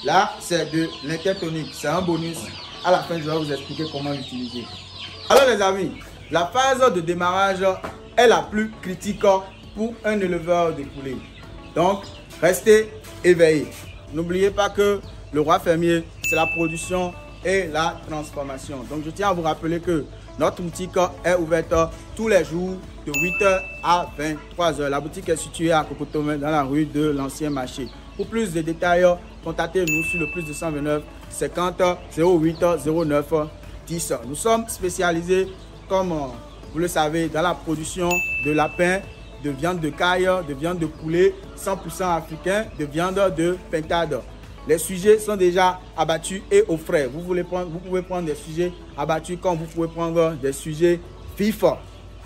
Là, c'est de l'intertonique. C'est un bonus. À la fin, je vais vous expliquer comment l'utiliser. Alors les amis, la phase de démarrage est la plus critique pour un éleveur de poulets. Donc, restez éveillés. N'oubliez pas que le roi fermier, c'est la production et la transformation. Donc, je tiens à vous rappeler que notre boutique est ouverte tous les jours de 8h à 23h. La boutique est située à Cocotomé dans la rue de l'Ancien Marché. Pour plus de détails, contactez-nous sur le plus 229 50 08 09 10. Nous sommes spécialisés, comme vous le savez, dans la production de lapins, de viande de caille, de viande de poulet 100% africain, de viande de pintade. Les sujets sont déjà abattus et au frais. Vous pouvez prendre des sujets abattus comme vous pouvez prendre des sujets vifs.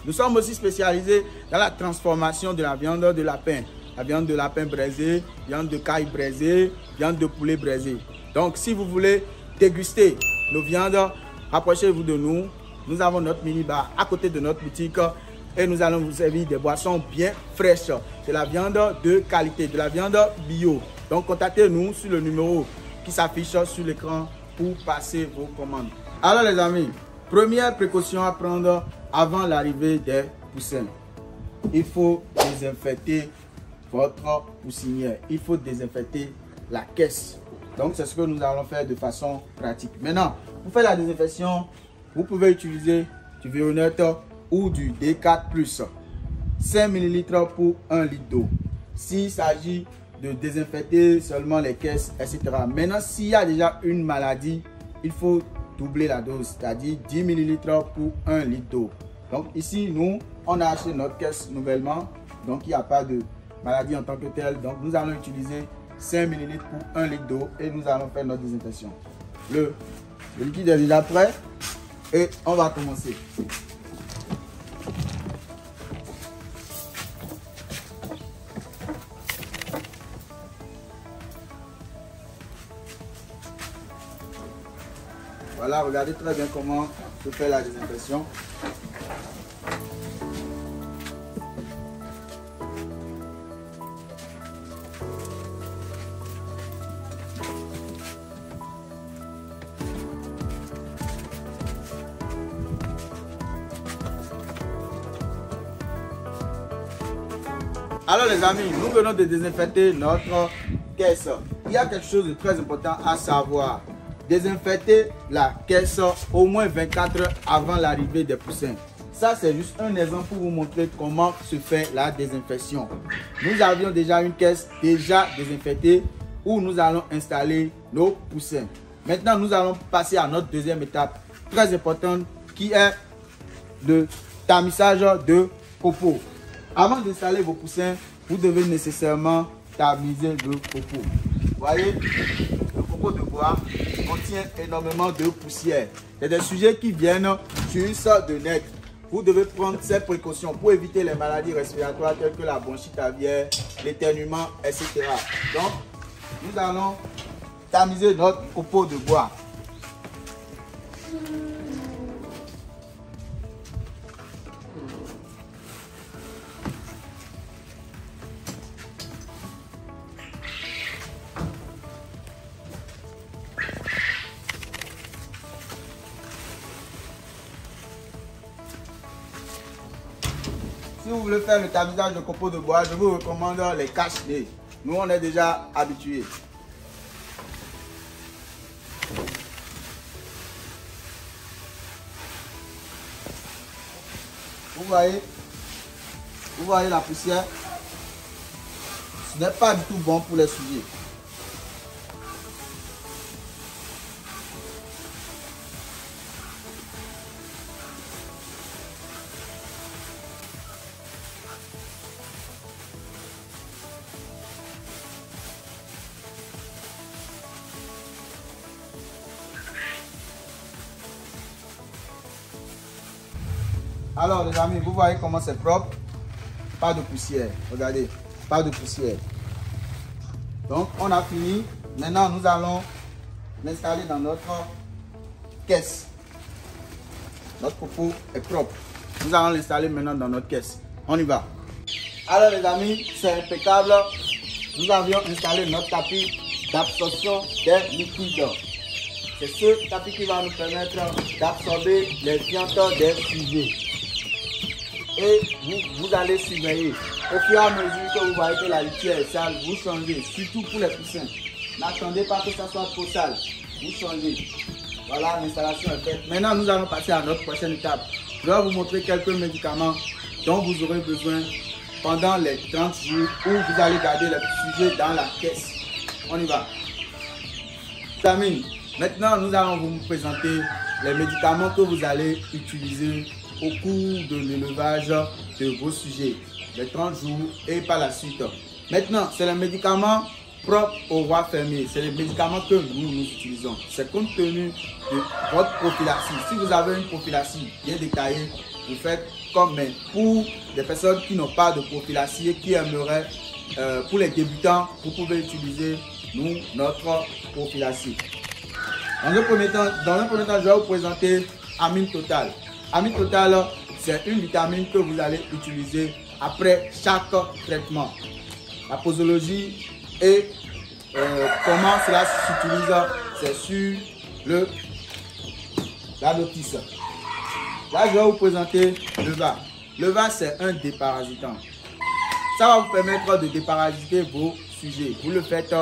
Nous sommes aussi spécialisés dans la transformation de la viande de lapin. La viande de lapin braisée, viande de caille braisée, viande de poulet braisée. Donc, si vous voulez déguster nos viandes, rapprochez-vous de nous. Nous avons notre mini-bar à côté de notre boutique et nous allons vous servir des boissons bien fraîches. C'est la viande de qualité, de la viande bio. Donc, contactez-nous sur le numéro qui s'affiche sur l'écran pour passer vos commandes. Alors les amis, première précaution à prendre avant l'arrivée des poussins. Il faut désinfecter votre poussinière. Il faut désinfecter la caisse. Donc, c'est ce que nous allons faire de façon pratique. Maintenant, pour faire la désinfection, vous pouvez utiliser du Véronette ou du D4+. 5 ml pour 1 litre d'eau. S'il s'agit de désinfecter seulement les caisses, etc. Maintenant, s'il y a déjà une maladie, il faut doubler la dose, c'est-à-dire 10 ml pour 1 litre d'eau. Donc ici, nous, on a acheté notre caisse nouvellement, donc il n'y a pas de maladie en tant que telle. Donc nous allons utiliser 5 ml pour 1 litre d'eau et nous allons faire notre désinfection. Le liquide est déjà prêt et on va commencer. Voilà, regardez très bien comment se fait la désinfection. Alors les amis, nous venons de désinfecter notre caisse. Il y a quelque chose de très important à savoir. Désinfecter la caisse au moins 24 heures avant l'arrivée des poussins. Ça, c'est juste un exemple pour vous montrer comment se fait la désinfection. Nous avions déjà une caisse déjà désinfectée où nous allons installer nos poussins. Maintenant, nous allons passer à notre deuxième étape très importante qui est le tamisage de copeaux. Avant d'installer vos poussins, vous devez nécessairement tamiser le copeau. Vous voyez, le copeau de bois contient énormément de poussière. C'est des sujets qui viennent juste de naître. Vous devez prendre ces précautions pour éviter les maladies respiratoires telles que la bronchite aviaire, l'éternuement, etc. Donc, nous allons tamiser notre copeau de bois. Si vous voulez faire le tamisage de copeaux de bois, je vous recommande les cache-nez. Nous, on est déjà habitués. Vous voyez la poussière. Ce n'est pas du tout bon pour les sujets. Alors les amis, vous voyez comment c'est propre. Pas de poussière. Regardez, pas de poussière. Donc on a fini. Maintenant nous allons l'installer dans notre caisse. Notre copeau est propre. Nous allons l'installer maintenant dans notre caisse. On y va. Alors les amis, c'est impeccable. Nous avions installé notre tapis d'absorption des liquides. C'est ce tapis qui va nous permettre d'absorber les fientes des sujets. Et vous allez surveiller. Au fur et à mesure que vous voyez que la litière est sale, vous changez, surtout pour les poussins. N'attendez pas que ça soit trop sale, vous changez. Voilà, l'installation est faite. Maintenant, nous allons passer à notre prochaine étape. Je vais vous montrer quelques médicaments dont vous aurez besoin pendant les 30 jours où vous allez garder les sujets dans la caisse. On y va. Amis, maintenant, nous allons vous présenter les médicaments que vous allez utiliser au cours de l'élevage de vos sujets, les 30 jours et par la suite. Maintenant, c'est les médicaments propres au roi fermier. C'est les médicaments que nous utilisons. C'est compte tenu de votre prophylaxie. Si vous avez une prophylaxie bien détaillée, vous faites comme, mais pour des personnes qui n'ont pas de prophylaxie et qui aimeraient, pour les débutants, vous pouvez utiliser notre prophylaxie. Dans un premier temps, je vais vous présenter Amine Total. Amine Total, c'est une vitamine que vous allez utiliser après chaque traitement. La posologie et comment cela s'utilise, c'est sur la notice. Là, je vais vous présenter le VA. Le VA, c'est un déparasitant. Ça va vous permettre de déparasiter vos sujets. Vous le faites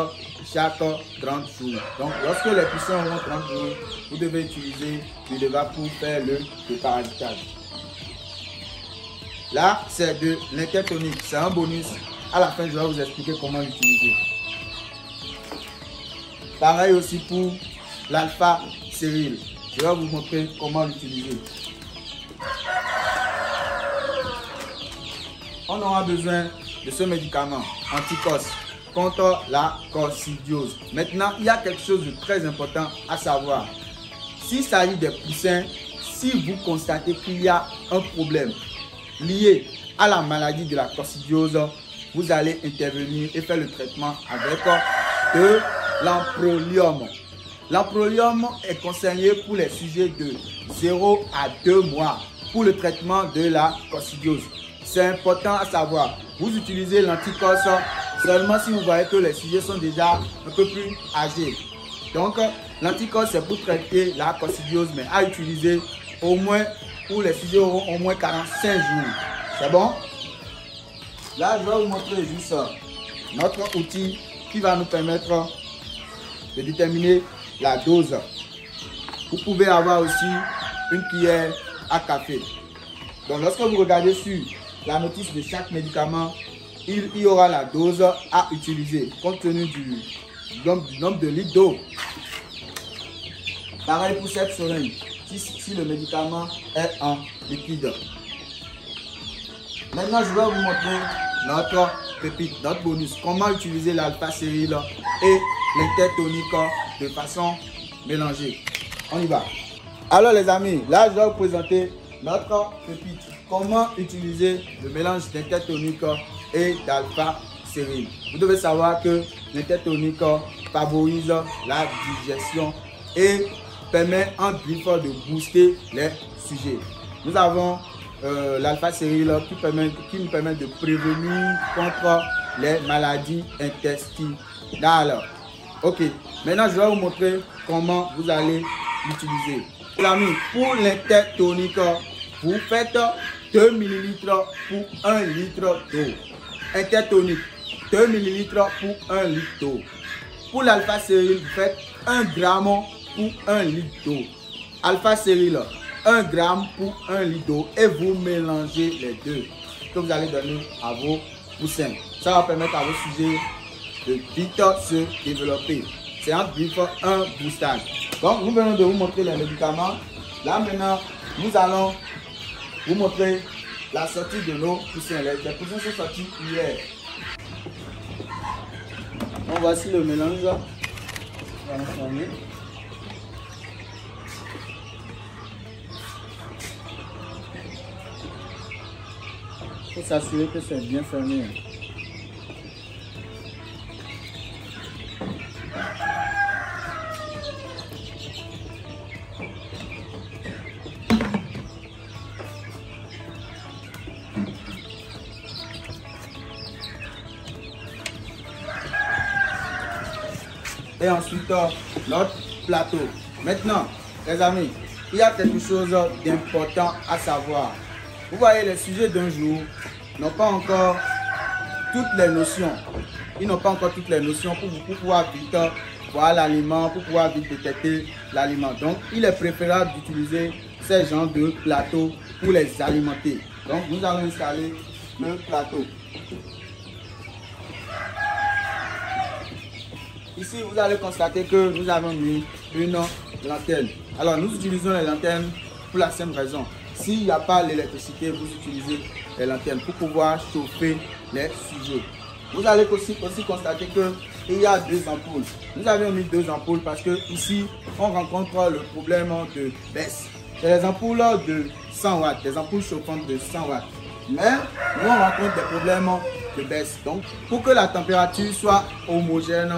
chaque 30 jours. Donc, lorsque les poussins auront 30 jours, vous devez utiliser le VA pour faire le déparasitage. Là, c'est de l'intertonique. C'est un bonus. À la fin, je vais vous expliquer comment l'utiliser. Pareil aussi pour l'alpha céryl. Je vais vous montrer comment l'utiliser. On aura besoin de ce médicament anti-cos contre la coccidiose. Maintenant, il y a quelque chose de très important à savoir. S'il s'agit des poussins, si vous constatez qu'il y a un problème lié à la maladie de la coccidiose, vous allez intervenir et faire le traitement avec de l'amprolium. L'amprolium est conseillé pour les sujets de 0 à 2 mois pour le traitement de la coccidiose. C'est important à savoir. Vous utilisez l'anticos seulement si vous voyez que les sujets sont déjà un peu plus âgés. Donc, l'anticos c'est pour traiter la coccidiose, mais à utiliser au moins pour les sujets auront au moins 45 jours. C'est bon? Là, je vais vous montrer juste notre outil qui va nous permettre de déterminer la dose. Vous pouvez avoir aussi une cuillère à café. Donc, lorsque vous regardez sur la notice de chaque médicament, il y aura la dose à utiliser compte tenu du nombre de litres d'eau. Pareil pour cette seringue, si le médicament est en liquide. Maintenant, je vais vous montrer notre pépite, notre bonus. Comment utiliser l'alpha céryl et l'intertonique de façon mélangée. On y va. Alors les amis, là je vais vous présenter notre pépite. Comment utiliser le mélange d'intertonique et d'alpha céryl. Vous devez savoir que l'intertonique favorise la digestion et permet en griffe de booster les sujets. Nous avons l'alpha céryl qui nous permet de prévenir contre les maladies intestinales. Ok, maintenant je vais vous montrer comment vous allez l'utiliser. Les amis, pour l'intertonique, vous faites 2 ml pour 1 litre d'eau. Intertonique, 2 ml pour 1 litre d'eau. Pour l'alpha céryl, vous faites 1 gramme pour 1 litre d'eau. Alpha céryl, 1 gramme pour 1 litre d'eau et vous mélangez les deux que vous allez donner à vos poussins. Ça va permettre à vos sujets de vite se développer. C'est un boostage. Donc, nous venons de vous montrer les médicaments. Là, maintenant, nous allons vous montrer la sortie de nos poussins. Les poussins sont sortis hier. Donc, voici le mélange. On va fermer. Il faut s'assurer que c'est bien fermé. et ensuite notre plateau. Maintenant, les amis, il y a quelque chose d'important à savoir. Vous voyez, les sujets d'un jour n'ont pas encore toutes les notions. Ils n'ont pas encore toutes les notions pour pouvoir vite voir l'aliment, pour pouvoir vite détecter l'aliment. Donc, il est préférable d'utiliser ces genres de plateaux pour les alimenter. Donc, nous allons installer le plateau. Ici, vous allez constater que nous avons mis une lanterne. Alors, nous utilisons les lanternes pour la simple raison. S'il n'y a pas l'électricité, vous utilisez les lanternes pour pouvoir chauffer les sujets. Vous allez aussi constater qu'il y a deux ampoules. Nous avons mis deux ampoules parce que ici, on rencontre le problème de baisse. C'est les ampoules de 100 watts, des ampoules chauffantes de 100 watts. Mais nous, on rencontre des problèmes de baisse. Donc, pour que la température soit homogène,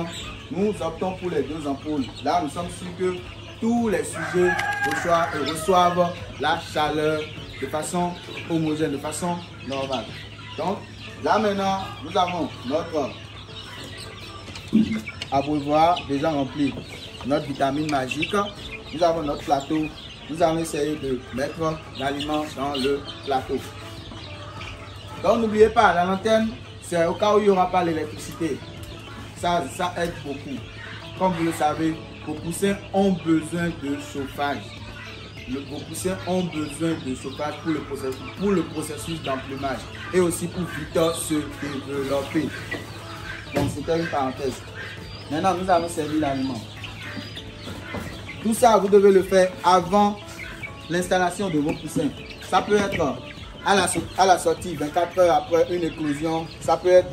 nous optons pour les deux ampoules. Là, nous sommes sûrs que tous les sujets reçoivent la chaleur de façon homogène, de façon normale. Donc, là maintenant, nous avons notre abreuvoir déjà rempli, notre vitamine magique. Nous avons notre plateau. Nous allons essayer de mettre l'aliment dans le plateau. Donc, n'oubliez pas, la lanterne, c'est au cas où il n'y aura pas l'électricité. Ça aide beaucoup. Comme vous le savez, vos poussins ont besoin de chauffage. Vos poussins ont besoin de chauffage pour le processus d'emplumage et aussi pour vite se développer. Donc, c'était une parenthèse. Maintenant, nous allons servir l'aliment. Tout ça, vous devez le faire avant l'installation de vos poussins. Ça peut être à la sortie, 24 heures après une éclosion. Ça peut être,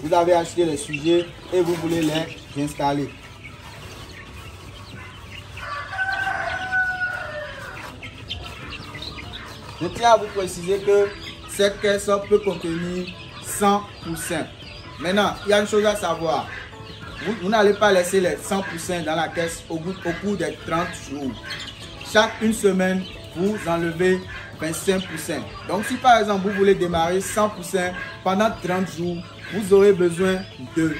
vous avez acheté les sujets et vous voulez les installer. Je tiens à vous préciser que cette caisse peut contenir 100 poussins. Maintenant, il y a une chose à savoir. Vous n'allez pas laisser les 100 poussins dans la caisse au cours des 30 jours. Chaque une semaine, vous enlevez 25 poussins. Donc, si par exemple, vous voulez démarrer 100 poussins pendant 30 jours, vous aurez besoin de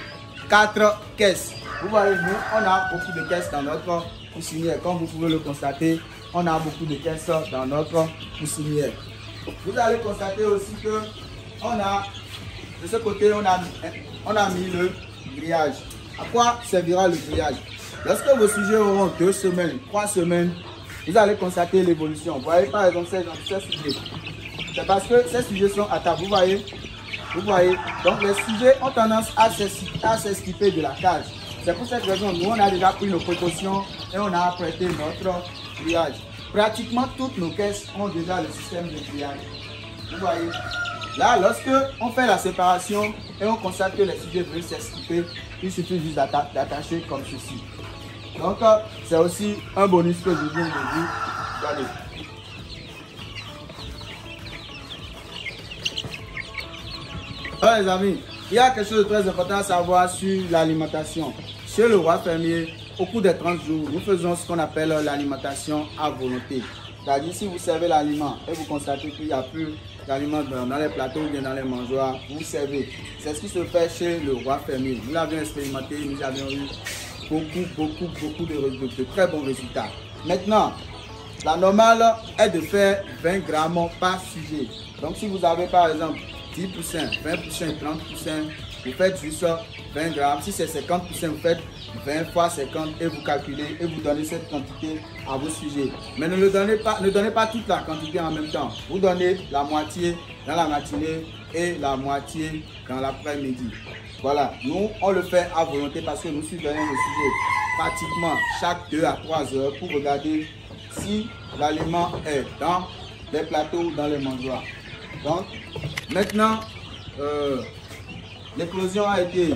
4 caisses. Vous voyez, nous, on a beaucoup de caisses dans notre poussinière. Comme vous pouvez le constater, on a beaucoup de caisses dans notre poussinière. Vous allez constater aussi que de ce côté, on a mis le grillage. À quoi servira le grillage? Lorsque vos sujets auront 2 semaines, 3 semaines, vous allez constater l'évolution. Vous voyez par exemple ces sujets. C'est parce que ces sujets sont à table. Vous voyez? Donc les sujets ont tendance à s'esquiper de la cage. C'est pour cette raison, nous on a déjà pris nos précautions et on a apprêté notre grillage. Pratiquement toutes nos caisses ont déjà le système de grillage. Vous voyez? Là, lorsque on fait la séparation et on constate que les sujets veulent s'esquiper, il suffit juste d'attacher comme ceci. Donc, c'est aussi un bonus que je viens de vous donner. Alors les amis, il y a quelque chose de très important à savoir sur l'alimentation. Chez le roi fermier, au cours des 30 jours, nous faisons ce qu'on appelle l'alimentation à volonté. C'est-à-dire, si vous servez l'aliment et vous constatez qu'il n'y a plus d'aliment dans les plateaux ou bien dans les mangeoires, vous servez. C'est ce qui se fait chez le roi fermier. Nous l'avions expérimenté, nous avions eu beaucoup de très bons résultats. Maintenant, la normale est de faire 20 grammes par sujet. Donc, si vous avez par exemple 10 poussins, 20 poussins, 30 poussins, vous faites juste 20 grammes. Si c'est 50 poussins, vous faites 20 fois 50 et vous calculez et vous donnez cette quantité à vos sujets. Mais ne donnez pas toute la quantité en même temps. Vous donnez la moitié dans la matinée et la moitié dans l'après-midi. Voilà, nous on le fait à volonté parce que nous surveillons le sujet pratiquement chaque 2 à 3 heures pour regarder si l'aliment est dans les plateaux ou dans les mangeoires. Donc maintenant, l'éclosion a été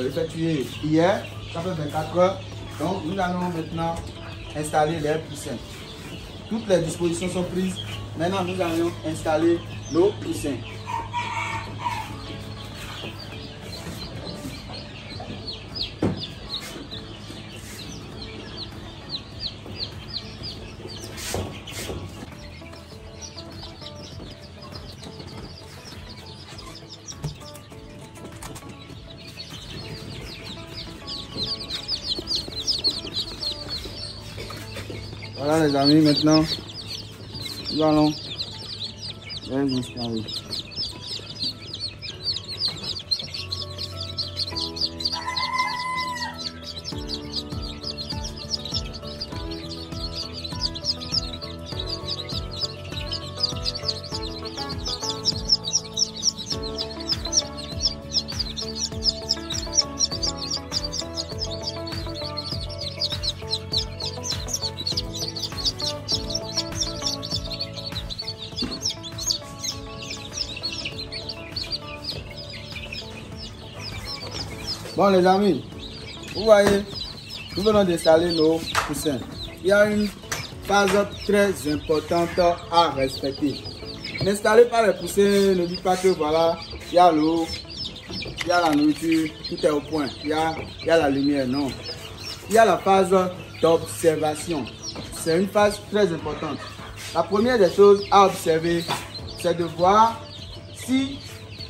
effectuée hier, ça fait 24 heures. Donc nous allons maintenant installer les poussins. Toutes les dispositions sont prises. Maintenant nous allons installer nos poussins. Voilà les amis, maintenant nous allons les installer. Bon les amis, vous voyez, nous venons d'installer nos poussins. Il y a une phase très importante à respecter. N'installez pas les poussins, ne dites pas que voilà, il y a l'eau, il y a la nourriture, tout est au point, il y a la lumière, non. Il y a la phase d'observation. C'est une phase très importante. La première des choses à observer, c'est de voir si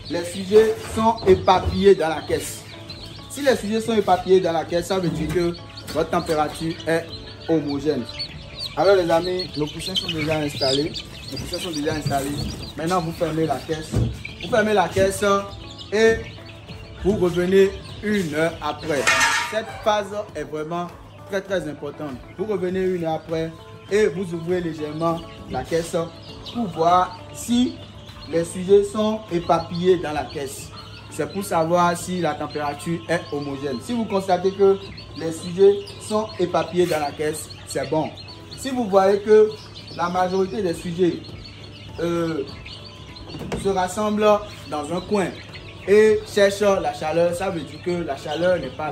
les sujets sont éparpillés dans la caisse. Si les sujets sont éparpillés dans la caisse, ça veut dire que votre température est homogène. Alors les amis, nos poussins sont déjà installés. Maintenant, vous fermez la caisse. Vous fermez la caisse et vous revenez 1 heure après. Cette phase est vraiment très importante. Vous revenez 1 heure après et vous ouvrez légèrement la caisse pour voir si les sujets sont éparpillés dans la caisse. C'est pour savoir si la température est homogène. Si vous constatez que les sujets sont éparpillés dans la caisse, c'est bon. Si vous voyez que la majorité des sujets se rassemblent dans un coin et cherchent la chaleur, ça veut dire que la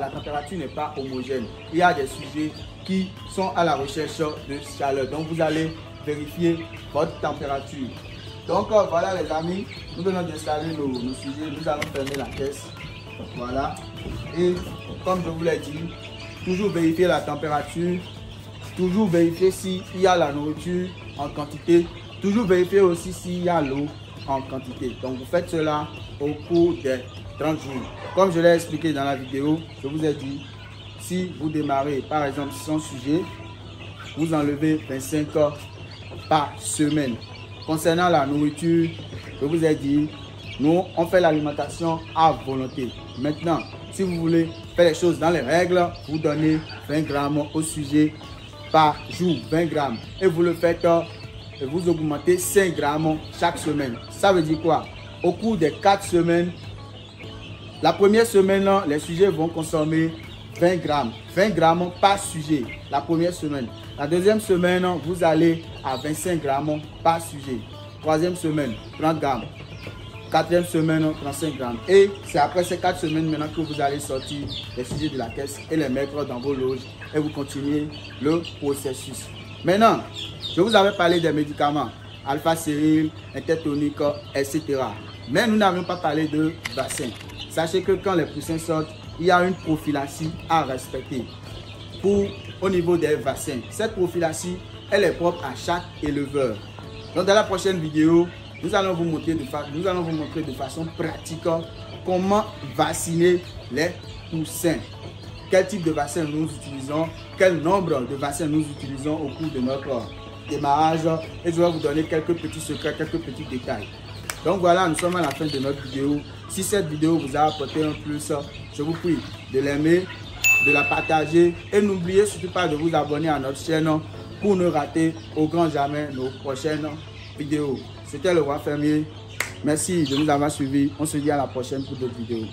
température n'est pas homogène. Il y a des sujets qui sont à la recherche de chaleur. Donc vous allez vérifier votre température. Donc voilà les amis, nous venons d'installer nos sujets, nous allons fermer la caisse. Voilà. Et comme je vous l'ai dit, toujours vérifier la température, toujours vérifier s'il y a la nourriture en quantité, toujours vérifier aussi s'il y a l'eau en quantité. Donc vous faites cela au cours des 30 jours. Comme je l'ai expliqué dans la vidéo, je vous ai dit, si vous démarrez par exemple 100 sujets, vous enlevez 25 heures par semaine. Concernant la nourriture, je vous ai dit, nous on fait l'alimentation à volonté. Maintenant, si vous voulez faire les choses dans les règles, vous donnez 20 grammes au sujet par jour, 20 grammes. Et vous le faites et vous augmentez 5 grammes chaque semaine. Ça veut dire quoi? Au cours des 4 semaines, la première semaine, les sujets vont consommer 20 grammes. 20 grammes par sujet la première semaine. La deuxième semaine, vous allez à 25 grammes par sujet. Troisième semaine, 30 grammes. Quatrième semaine, 35 grammes. Et c'est après ces 4 semaines maintenant que vous allez sortir les sujets de la caisse et les mettre dans vos loges et vous continuez le processus. Maintenant, je vous avais parlé des médicaments, alpha-céryl, intertonique, etc. Mais nous n'avions pas parlé de vaccin. Sachez que quand les poussins sortent, il y a une prophylaxie à respecter au niveau des vaccins. Cette prophylaxie, elle est propre à chaque éleveur. Donc dans la prochaine vidéo, nous allons vous montrer de façon pratique comment vacciner les poussins. Quel type de vaccin nous utilisons, quel nombre de vaccins nous utilisons au cours de notre démarrage. Et je vais vous donner quelques petits secrets, quelques petits détails. Donc voilà, nous sommes à la fin de notre vidéo. Si cette vidéo vous a apporté un plus, je vous prie de l'aimer, de la partager et n'oubliez surtout pas de vous abonner à notre chaîne pour ne rater au grand jamais nos prochaines vidéos. C'était le Roi Fermier. Merci de nous avoir suivis. On se dit à la prochaine pour d'autres vidéos.